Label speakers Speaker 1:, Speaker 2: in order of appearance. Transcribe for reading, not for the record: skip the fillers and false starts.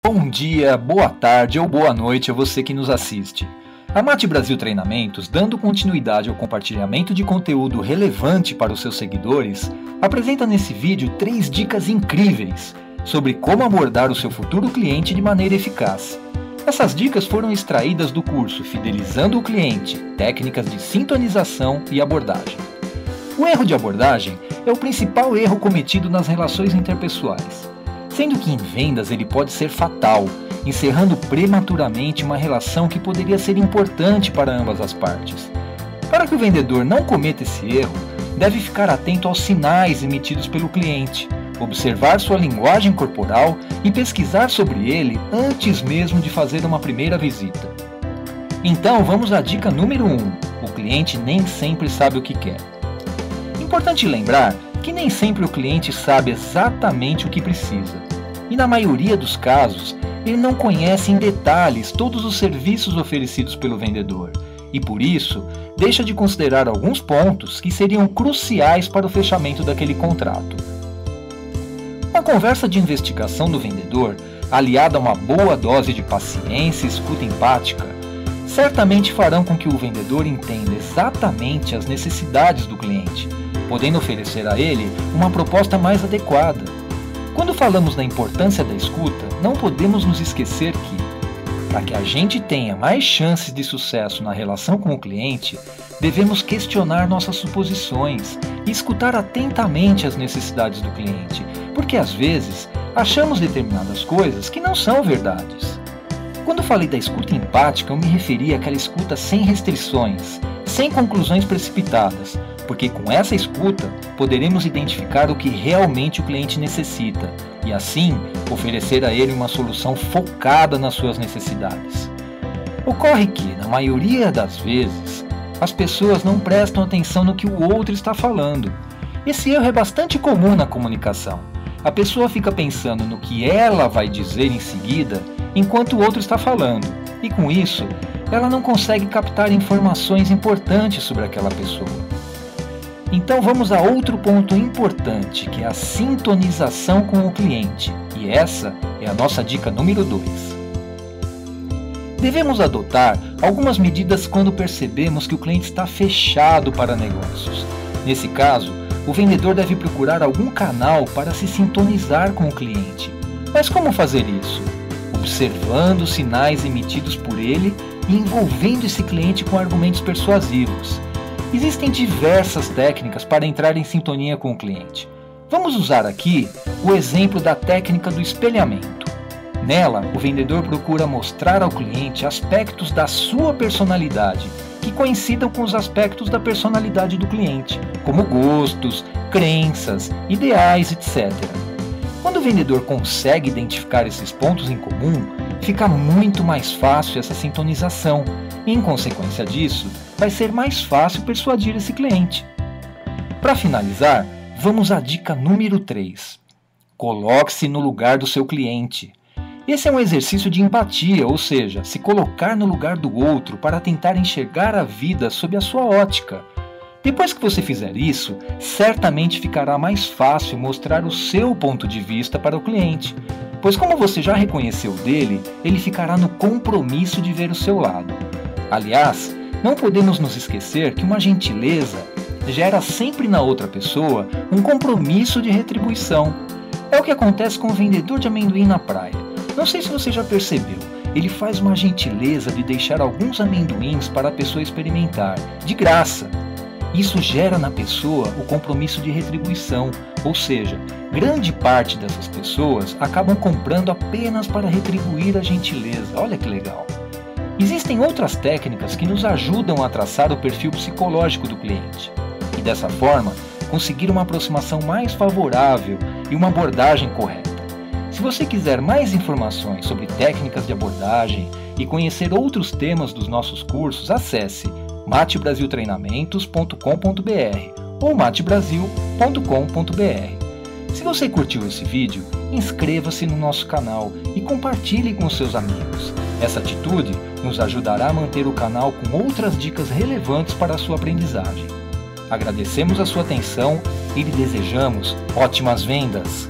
Speaker 1: Bom dia, boa tarde ou boa noite a você que nos assiste. A Mate Brasil Treinamentos, dando continuidade ao compartilhamento de conteúdo relevante para os seus seguidores, apresenta nesse vídeo 3 dicas incríveis sobre como abordar o seu futuro cliente de maneira eficaz. Essas dicas foram extraídas do curso Fidelizando o Cliente, Técnicas de Sintonização e Abordagem. O erro de abordagem é o principal erro cometido nas relações interpessoais, sendo que em vendas ele pode ser fatal, encerrando prematuramente uma relação que poderia ser importante para ambas as partes. Para que o vendedor não cometa esse erro, deve ficar atento aos sinais emitidos pelo cliente, observar sua linguagem corporal e pesquisar sobre ele antes mesmo de fazer uma primeira visita. Então vamos à dica número 1, o cliente nem sempre sabe o que quer. Importante lembrar que nem sempre o cliente sabe exatamente o que precisa, e na maioria dos casos, ele não conhece em detalhes todos os serviços oferecidos pelo vendedor, e por isso, deixa de considerar alguns pontos que seriam cruciais para o fechamento daquele contrato. Uma conversa de investigação do vendedor, aliada a uma boa dose de paciência e escuta empática, certamente farão com que o vendedor entenda exatamente as necessidades do cliente, podendo oferecer a ele uma proposta mais adequada. Quando falamos da importância da escuta, não podemos nos esquecer que, para que a gente tenha mais chances de sucesso na relação com o cliente, devemos questionar nossas suposições e escutar atentamente as necessidades do cliente, porque às vezes achamos determinadas coisas que não são verdades. Quando falei da escuta empática, eu me referi àquela escuta sem restrições, sem conclusões precipitadas, porque com essa escuta poderemos identificar o que realmente o cliente necessita e assim oferecer a ele uma solução focada nas suas necessidades. Ocorre que, na maioria das vezes, as pessoas não prestam atenção no que o outro está falando. Esse erro é bastante comum na comunicação. A pessoa fica pensando no que ela vai dizer em seguida enquanto o outro está falando, e com isso, ela não consegue captar informações importantes sobre aquela pessoa. Então vamos a outro ponto importante, que é a sintonização com o cliente, e essa é a nossa dica número 2. Devemos adotar algumas medidas quando percebemos que o cliente está fechado para negócios. Nesse caso, o vendedor deve procurar algum canal para se sintonizar com o cliente. Mas como fazer isso? Observando os sinais emitidos por ele e envolvendo esse cliente com argumentos persuasivos. Existem diversas técnicas para entrar em sintonia com o cliente. Vamos usar aqui o exemplo da técnica do espelhamento. Nela, o vendedor procura mostrar ao cliente aspectos da sua personalidade que coincidam com os aspectos da personalidade do cliente, como gostos, crenças, ideais, etc. Quando o vendedor consegue identificar esses pontos em comum, fica muito mais fácil essa sintonização e, em consequência disso, vai ser mais fácil persuadir esse cliente. Para finalizar, vamos à dica número 3. Coloque-se no lugar do seu cliente. Esse é um exercício de empatia, ou seja, se colocar no lugar do outro para tentar enxergar a vida sob a sua ótica. Depois que você fizer isso, certamente ficará mais fácil mostrar o seu ponto de vista para o cliente, pois como você já reconheceu dele, ele ficará no compromisso de ver o seu lado. Aliás, não podemos nos esquecer que uma gentileza gera sempre na outra pessoa um compromisso de retribuição. É o que acontece com o vendedor de amendoim na praia. Não sei se você já percebeu, ele faz uma gentileza de deixar alguns amendoins para a pessoa experimentar, de graça. Isso gera na pessoa o compromisso de retribuição, ou seja, grande parte dessas pessoas acabam comprando apenas para retribuir a gentileza. Olha que legal! Existem outras técnicas que nos ajudam a traçar o perfil psicológico do cliente e, dessa forma, conseguir uma aproximação mais favorável e uma abordagem correta. Se você quiser mais informações sobre técnicas de abordagem e conhecer outros temas dos nossos cursos, acesse matebrasiltreinamentos.com.br ou matebrasil.com.br. Se você curtiu esse vídeo, inscreva-se no nosso canal e compartilhe com seus amigos. Essa atitude nos ajudará a manter o canal com outras dicas relevantes para a sua aprendizagem. Agradecemos a sua atenção e lhe desejamos ótimas vendas!